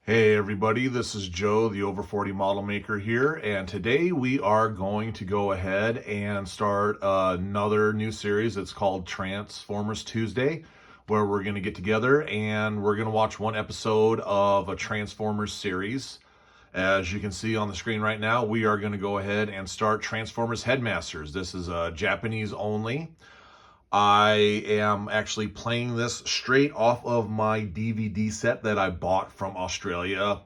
Hey everybody, this is Joe, the Over 40 model maker here, and today we are going to go ahead and start another new series. It's called Transformers Tuesday, where we're going to get together and we're going to watch one episode of a Transformers series. As you can see on the screen right now, we are going to go ahead and start Transformers Headmasters. This is Japanese only. I am actually playing this straight off of my DVD set that I bought from Australia.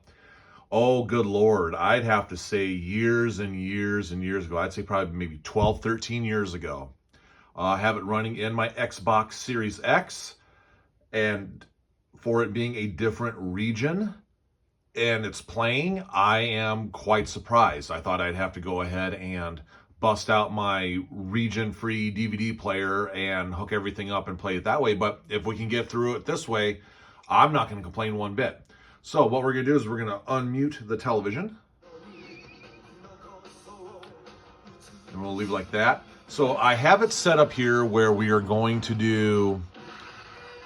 Oh, good Lord. I'd have to say years and years and years ago. I'd say probably maybe 12, 13 years ago. I have it running in my Xbox Series X. And for it being a different region and it's playing, I am quite surprised. I thought I'd have to go ahead and bust out my region-free DVD player and hook everything up and play it that way. But if we can get through it this way, I'm not going to complain one bit. So what we're going to do is we're going to unmute the television. And we'll leave it like that. So I have it set up here where we are going to do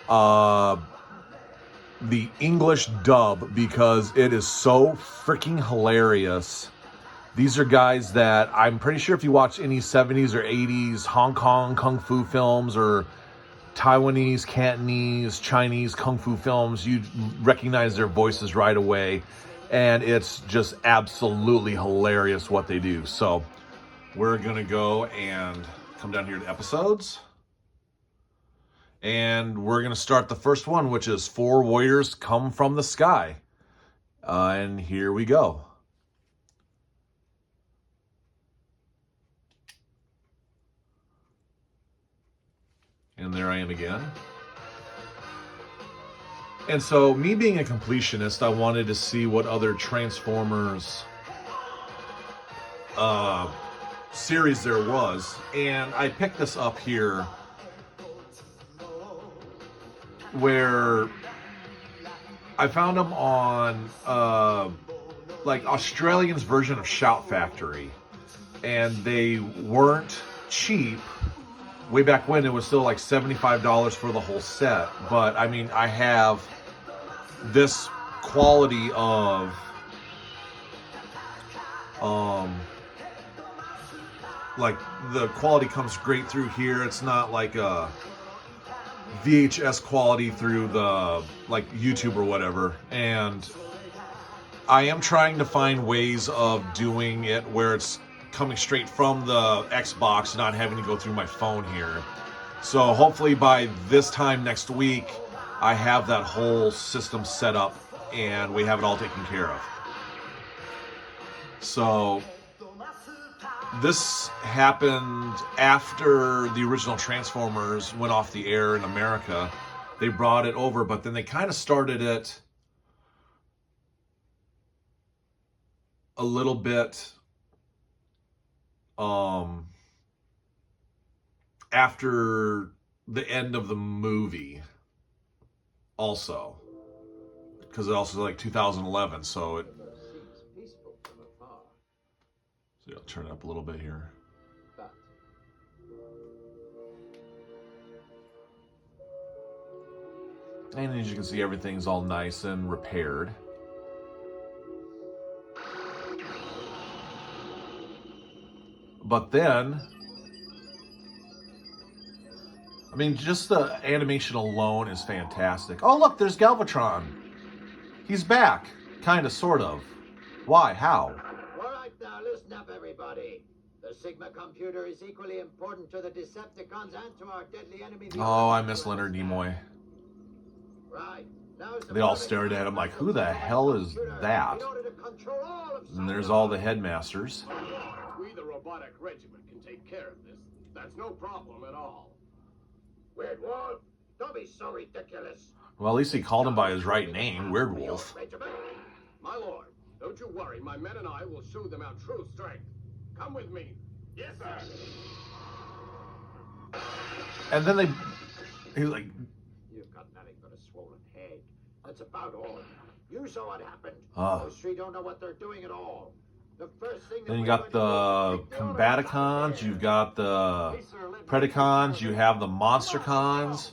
the English dub because it is so freaking hilarious. These are guys that I'm pretty sure if you watch any 70s or 80s Hong Kong Kung Fu films or Taiwanese, Cantonese, Chinese Kung Fu films, you'd recognize their voices right away. And it's just absolutely hilarious what they do. So we're going to go and come down here to episodes. And we're going to start the first one, which is Four Warriors Come from the Sky. And here we go. And there I am again. And so, me being a completionist, I wanted to see what other Transformers series there was. And I picked this up here where I found them on like Australian's version of Shout Factory. And they weren't cheap. Way back when, it was still like $75 for the whole set. But, I mean, I have this quality of like, the quality comes great through here. It's not like a VHS quality through the, like, YouTube or whatever. And I am trying to find ways of doing it where it's coming straight from the Xbox, not having to go through my phone here. So hopefully by this time next week, I have that whole system set up and we have it all taken care of. So this happened after the original Transformers went off the air in America. They brought it over, but then they kind of started it a little bit after the end of the movie also, because it also like 2011, so I'll turn it up a little bit here. And as you can see, everything's all nice and repaired. But then, I mean, just the animation alone is fantastic. Oh, look, there's Galvatron. He's back. Kind of, sort of. Why? How? All right, now listen up, everybody. The Sigma computer is equally important to the Decepticons and to our deadly enemy. Oh, I miss Leonard Nimoy. Right. They all stared at him like, who the hell is that? And there's all the headmasters. We, the robotic regiment, can take care of this. That's no problem at all. Weird Wolf, don't be so ridiculous. Well, at least he called him by his right name, Weird Wolf. My lord, don't you worry. My men and I will show them our true strength. Come with me. Yes, sir. And then he was like, You've got nothing but a swollen head. That's about all. You saw what happened. Those three don't know what they're doing at all. The first thing then you got the Combaticons, you've got the Predacons, you have the Monstercons.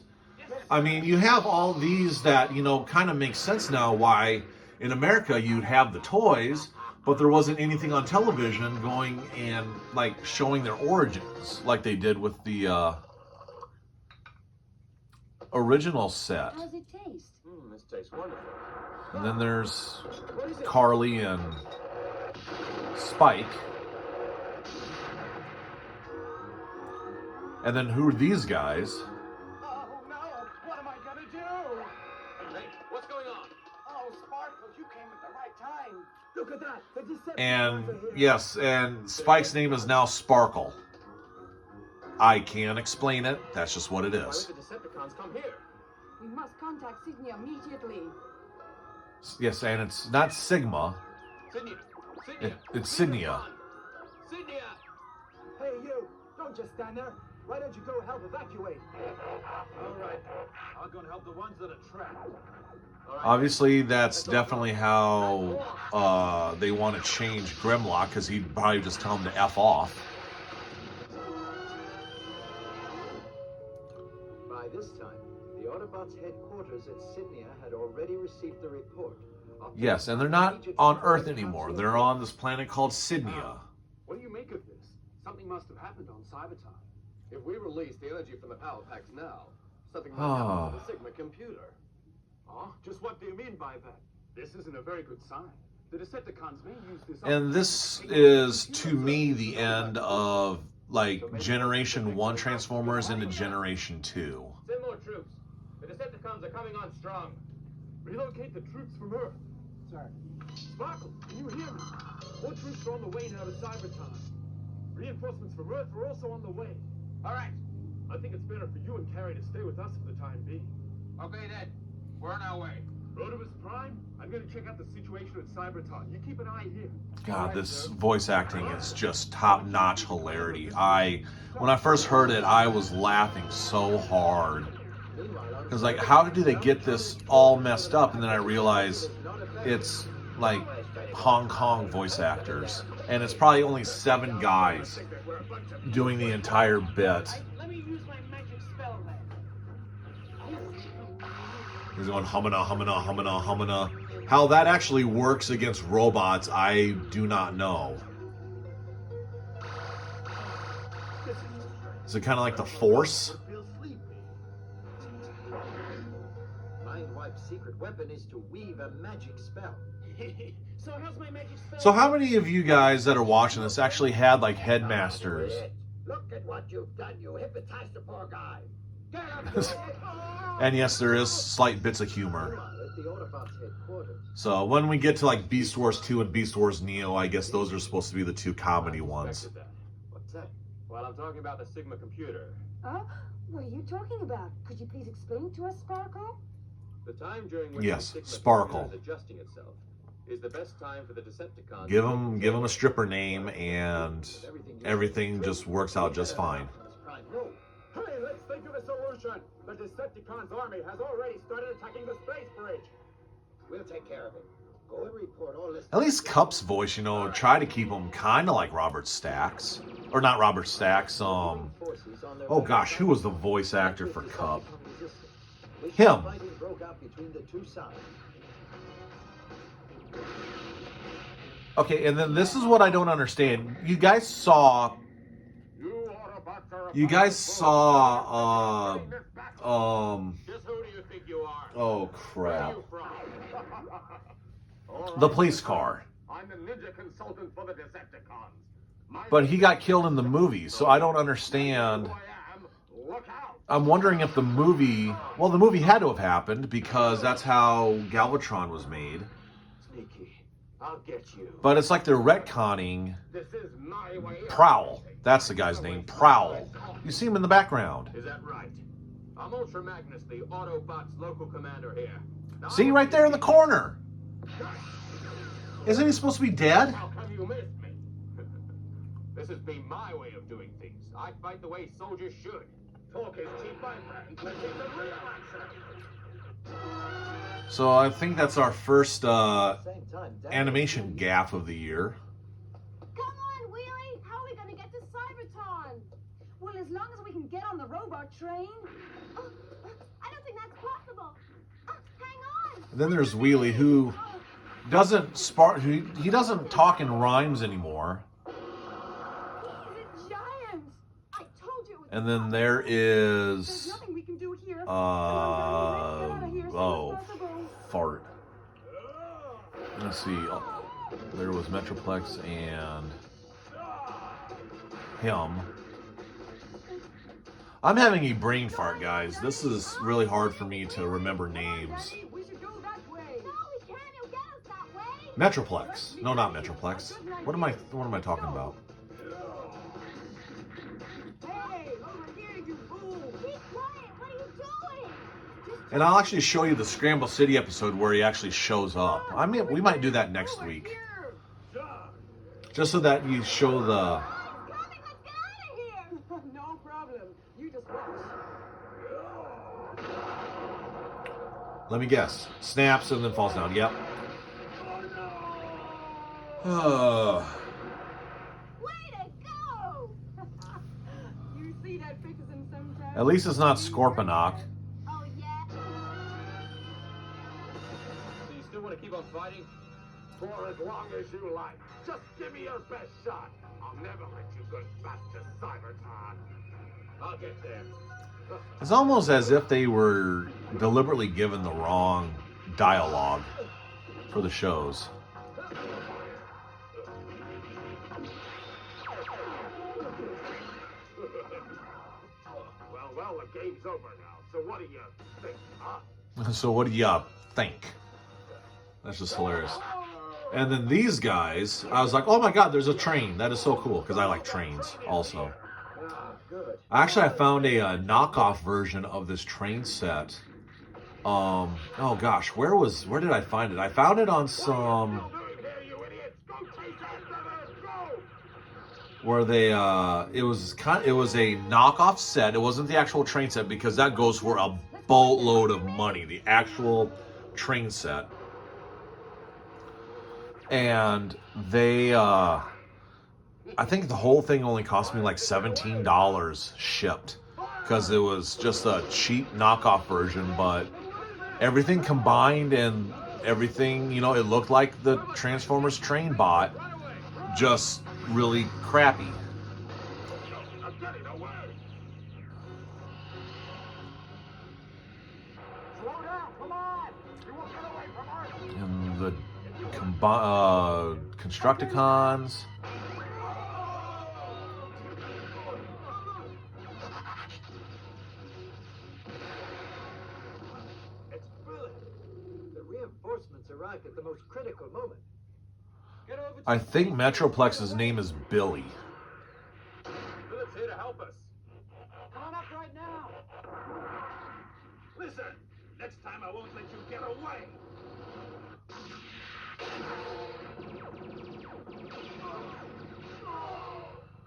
I mean, you have all these that, you know, kind of make sense now why in America, you'd have the toys, but there wasn't anything on television going and like showing their origins like they did with the original set. How's it taste? This tastes wonderful. And then there's Carly and Spike. And then who are these guys? Oh no! What am I gonna do? Hey, what's going on? Oh, Sparkles, you came at the right time. Look at that! The Decepticons And are here. yes, and Spike's name is now Sparkle. I can't explain it. That's just what it Why is. would the Decepticons come here? We must contact Sydney immediately. Yes, and it's not Sigma. Sydney! Sydney! It's Sydnia. Sydney! Hey, you! Don't just stand there. Why don't you go help evacuate? All right. I'll go and help the ones that are trapped. All right. Obviously, that's definitely how they want to change Grimlock, because he'd probably just tell him to F off. By this time, the Autobots' headquarters at Sydney had already received the report. Yes, and they're not on Earth anymore. They're on this planet called Sydnia. What do you make of this? Something must have happened on Cybertron. If we release the energy from the power packs now, something might happen to the Sigma computer. Huh? Just what do you mean by that? This isn't a very good sign. The Decepticons may use this... And this is, to me, the end of, like, Generation 1 Transformers into Generation 2. Send more troops. The Decepticons are coming on strong. Relocate the troops from Earth. Sir. Sparkle, can you hear me? More troops are on the way now to Cybertron. Reinforcements from Earth are also on the way. All right. I think it's better for you and Carrie to stay with us for the time being. Okay, then. We're on our way. Rodimus Prime, I'm going to check out the situation at Cybertron. You keep an eye here. God, this voice acting is just top-notch hilarity. When I first heard it, I was laughing so hard. Because, like, how do they get this all messed up? And then I realized it's, like, Hong Kong voice actors. And it's probably only 7 guys doing the entire bit. Let me use my magic spell then. He's going humana, humana, humana, humana. How that actually works against robots, I do not know. Is it kind of like the Force? Mindwipe's secret weapon is to weave a magic spell. So how's my magic spell? So how many of you guys that are watching this actually had like Headmasters? Look at what you've done. You hypnotized the poor guy. Get up! And yes, there is slight bits of humor. At the Autobots' headquarters. So when we get to like Beast Wars 2 and Beast Wars Neo, I guess those are supposed to be the 2 comedy ones. What's that? Well, I'm talking about the Sigma computer. Oh, what are you talking about? Could you please explain to us, Sparkle? The time during which Yes, the Sigma Sparkle. computer is adjusting itself is the best time for the Decepticons. Give him a stripper name and everything just works out just fine. No. Hey, let's think of a solution. The Decepticons' army has already started attacking the space bridge. We'll take care of it. Go and report all this. At least Cup's voice, you know, try to keep him kind of like Robert Stack's. Or not Robert Stack's, oh gosh, who was the voice actor for Cup? Him. Fighting broke out between the two sides. Okay, and then this is what I don't understand. You guys saw, Just who do you think you are? oh crap, Where are you from? All the right, police car. I'm the ninja consultant for the Decepticons. My But he got killed in the movie, so I don't understand. who I am. Look out! I'm wondering if the movie, well, the movie had to have happened because that's how Galvatron was made. Sneaky. I'll get you. But it's like they're retconning This is my way. of Prowl. everything. That's the guy's name, Prowl. You see him in the background. Is that right? I'm Ultra Magnus, the Autobots local commander here. Now, See, right there in the corner. Isn't he supposed to be dead? How come you missed me? This has been my way of doing things. I fight the way soldiers should. Talk is cheap, my friend. Let's get the real answer. So I think that's our first Same time, animation gaffe of the year. Come on, Wheelie! How are we going to get to Cybertron? Well, as long as we can get on the robot train. Oh, I don't think that's possible. Hang on! And then there's Wheelie, who doesn't spark. He doesn't talk in rhymes anymore. He's a giant. I told you. And then there There's is nothing we can do here. Come on, Daddy, let's get out of here as soon oh, as possible. fart. Let's see. Oh, there was Metroplex and him. I'm having a brain fart, guys. This is really hard for me to remember names. Daddy, we should go that way. No, we can't. He'll get us that way. Metroplex. No, not Metroplex. What am I talking about? Hey, over here, you fool. Be quiet. What are you doing? And I'll actually show you the Scramble City episode where he actually shows up. I mean, we might do that next week. Just so that you show the... Coming, let's get out of here. No problem. You just watch. Let me guess. Snaps and then falls down. Yep. Way to go! You see that fixes him sometimes. At least it's not Scorponok. Oh, yeah? So you still want to keep on fighting? For as long as you like. Just give me your best shot. I'll never let you go back to Cybertron. I'll get there. It's almost as if they were deliberately given the wrong dialogue for the shows. Well, the game's over now. So what do you think, huh? So what do you think? That's just hilarious. And then these guys, I was like, oh my god, there's a train. That is so cool, because I like trains also. Actually, I found a knockoff version of this train set. Oh gosh, where did I find it? I found it on some... where they it was a knockoff set. It wasn't the actual train set, because that goes for a boatload of money, the actual train set. And they I think the whole thing only cost me like $17 shipped, because it was just a cheap knockoff version, but everything combined and everything, you know, it looked like the Transformers train bot, just really crappy. And the Constructicons. It's brilliant. The reinforcements arrived at the most critical moment. Get over to I think Metroplex's name is Billy. Philip's here to help us. Come on up right now. Listen, next time I won't let you get away.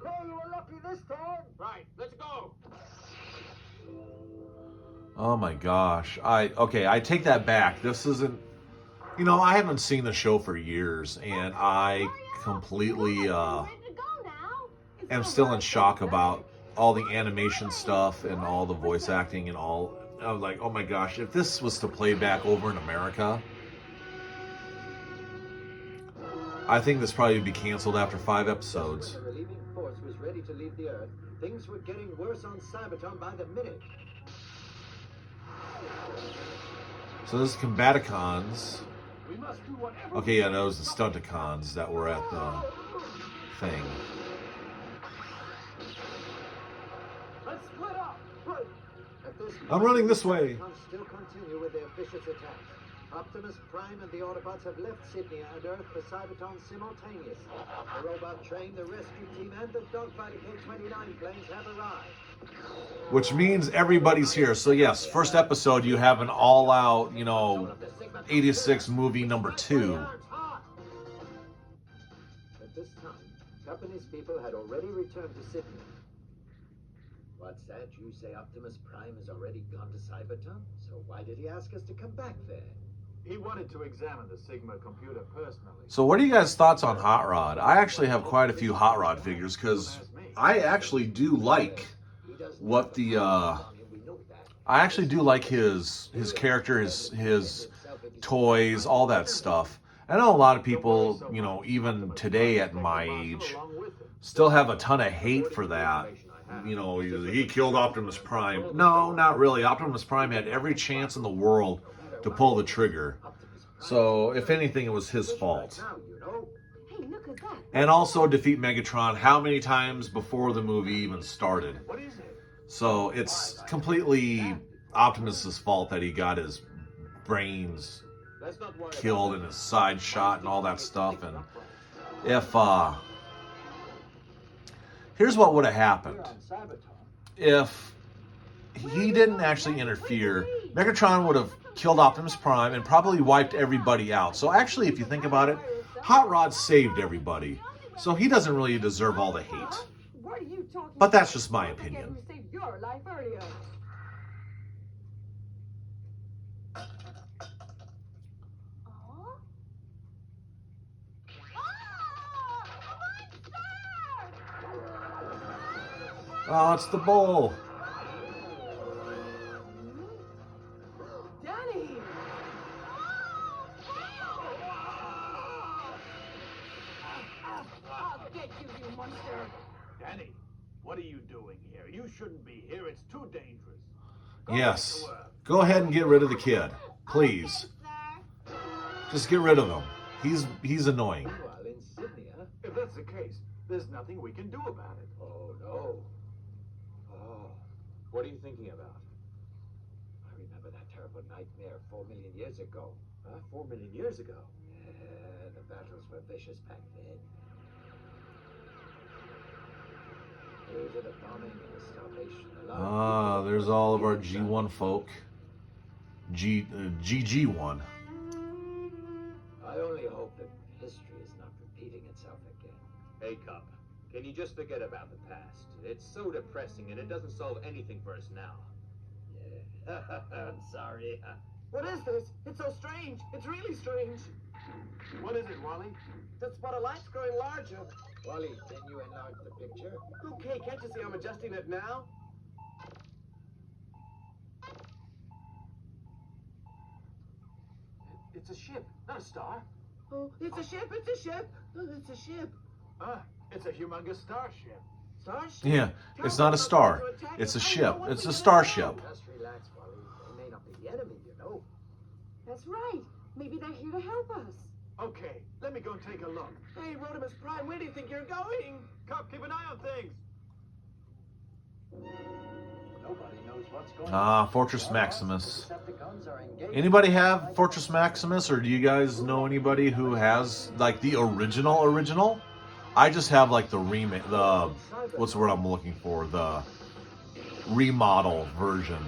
Oh, you were lucky this time. Right, let's go. Oh my gosh. I take that back. This isn't, you know, I haven't seen the show for years, and I completely am still in shock about all the animation stuff and all the voice acting and all. I was like, oh my gosh, if this was to play back over in America, I think this probably would be canceled after 5 episodes. The relieving force was ready to leave the Earth. Things were getting worse on Cybertron by the minute. So this is Combaticons. We must do whatever. Okay, yeah, those are the Stunticons that were at the thing. Let's split up. Right. At this I'm running this way. Cybertrons still continue with their vicious attacks. Optimus Prime and the Autobots have left Sydney and Earth for Cybertron simultaneously. The robot train, the rescue team, and the dogfighter K-29 planes have arrived. Which means everybody's here. So yes, first episode you have an all-out, you know, 86 movie number 2. At this time, Japanese people had already returned to Sydney. What's that? You say Optimus Prime has already gone to Cybertron? So why did he ask us to come back there? He wanted to examine the Sigma computer personally. So what are you guys' thoughts on Hot Rod? I actually have quite a few Hot Rod figures, because I actually do like what the I actually do like his character, his toys, all that stuff. I know a lot of people, you know, even today at my age, still have a ton of hate for that. You know, he killed Optimus Prime. No, not really. Optimus Prime had every chance in the world to pull the trigger. So, if anything, it was his fault. Hey, look at that. And also defeat Megatron how many times before the movie even started. So, it's completely Optimus's fault that he got his brains killed and his side shot and all that stuff. And if here's what would have happened if he didn't actually interfere. Megatron would have killed Optimus Prime and probably wiped everybody out. So actually, if you think about it, Hot Rod saved everybody, so he doesn't really deserve all the hate. What are you talking But that's just about? my Don't forget opinion. who saved your life earlier. Oh, it's the bull. Danny! I'll get you, you monster! Danny, what are you doing here? You shouldn't be here. It's too dangerous. Yes. Go ahead and get rid of the kid, please. Just get rid of him. He's annoying. Meanwhile, in Sydney, If that's the case, there's nothing we can do about it. oh no. Oh, what are you thinking about? I remember that terrible nightmare 4 million years ago. Huh? 4 million years ago? Yeah, the battles were vicious back then. Due to the bombing and the starvation, a lot of Ah, people there's all of our G1 folk. GG1. I only hope that history is not repeating itself again. Hey, Cup, can you just forget about the past? It's so depressing and it doesn't solve anything for us now. Yeah. I'm sorry. What is this? It's so strange. It's really strange. What is it, Wally? The spot of light's growing larger. Wally, can you enlarge the picture? Okay, can't you see I'm adjusting it now? It's a ship, not a star. Oh, it's a ship, it's a ship. Oh, it's a ship. Ah, it's a humongous starship. Starship? Yeah, it's not a star. It's a ship. It's a starship. Just relax, Wally. They may not be the enemy, you know. That's right. Maybe they're here to help us. Okay, let me go and take a look. Hey, Rodimus Prime, where do you think you're going? Cup, keep an eye on things. Nobody knows what's going Ah, Fortress Maximus. Decepticons are engaged. Anybody have Fortress Maximus, or do you guys know anybody who has like the original? I just have like the remake, what's the word I'm looking for? The remodel version.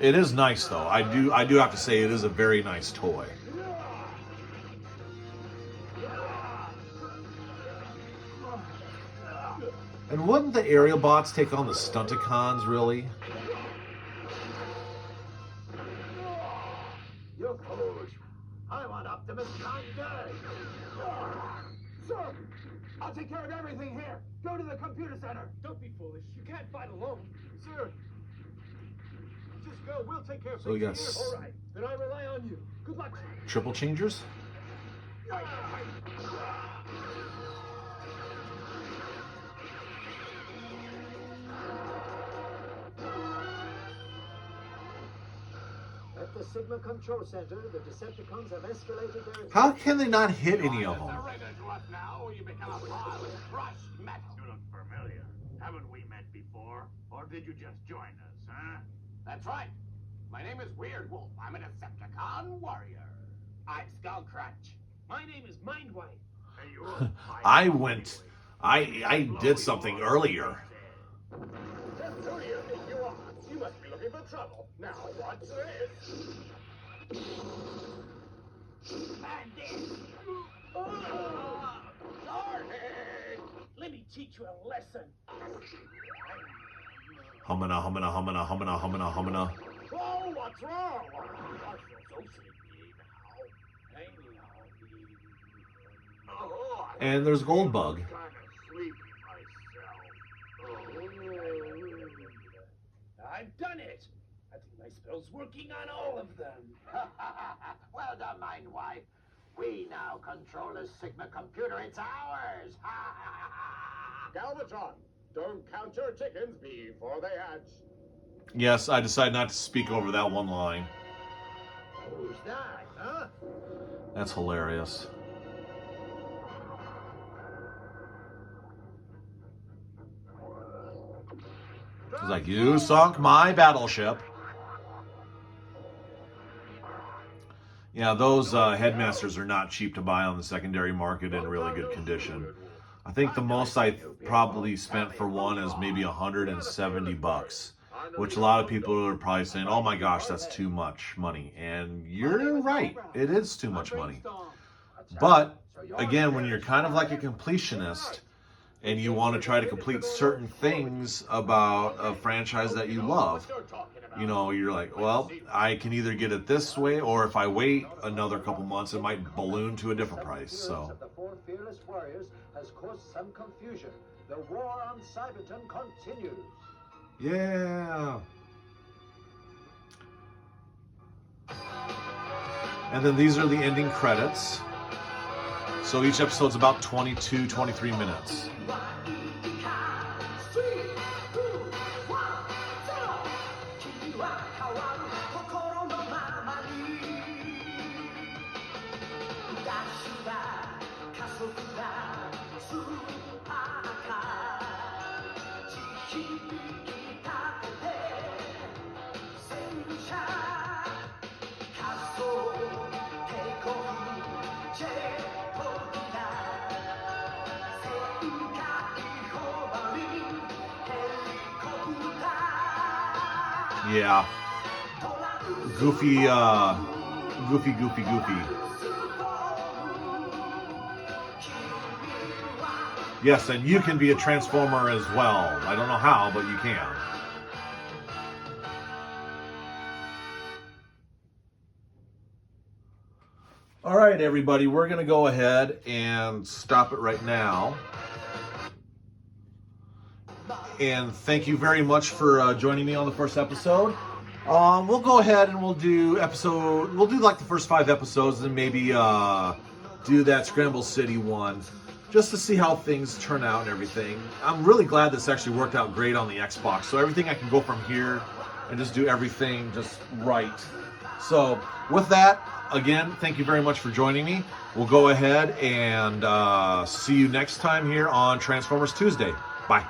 It is nice though. I do have to say it is a very nice toy. And wouldn't the aerial bots take on the Stunticons, really? You're foolish. I want Optimus Prime dead. Sir, I'll take care of everything here. Go to the computer center. Don't be foolish. You can't fight alone. Sir, just go. We'll take care of So we got things All right, then I rely on you. Good luck. triple changers? At the Sigma Control Center, the Decepticons have escalated their... How can they not hit any of them? Surrender to us now, or you become a pile of crushed metal. You look familiar. Haven't we met before? Or did you just join us, huh? That's right. My name is Weird Wolf. I'm a Decepticon warrior. I'm Skullcrunch. My name is Mindwipe. Hey, you're I did something earlier. Just who do you think you are? You must be looking for trouble. Now, what's this? And this. Starhead! Let me teach you a lesson. Humana, humana, humana, humana, humana, humana. Oh, what's wrong? I feel so sleepy now. Maybe I'll be... Oh, And there's Goldbug. kind of sleepy myself. I've done it. I think my spell's working on all of them. Well Never mind, wife. We now control the Sigma computer. It's ours. Galvatron, don't count your chickens before they hatch. Yes, I decided not to speak over that one line. Who's that, huh? That's hilarious. He's like, you sunk my battleship. Yeah, those Headmasters are not cheap to buy on the secondary market in really good condition. I think the most I probably spent for one is maybe $170, which a lot of people are probably saying, oh my gosh, that's too much money. And you're right, it is too much money. But again, when you're kind of like a completionist and you want to try to complete certain things about a franchise that you love, you know, you're like, well, I can either get it this way, or if I wait another couple months, it might balloon to a different price. So The four fearless warriors has caused some confusion. The war on Cybertron continues. yeah. And then these are the ending credits. So each episode's about 22, 23 minutes. Yeah. Goofy. Yes, and you can be a Transformer as well. I don't know how, but you can. All right, everybody, we're going to go ahead and stop it right now. And thank you very much for joining me on the first episode. We'll go ahead and we'll do like the first 5 episodes and maybe do that Scramble City one just to see how things turn out and everything. I'm really glad this actually worked out great on the Xbox. So everything I can go from here and just do everything just right. So with that, again, thank you very much for joining me. We'll go ahead and see you next time here on Transformers Tuesday. Bye.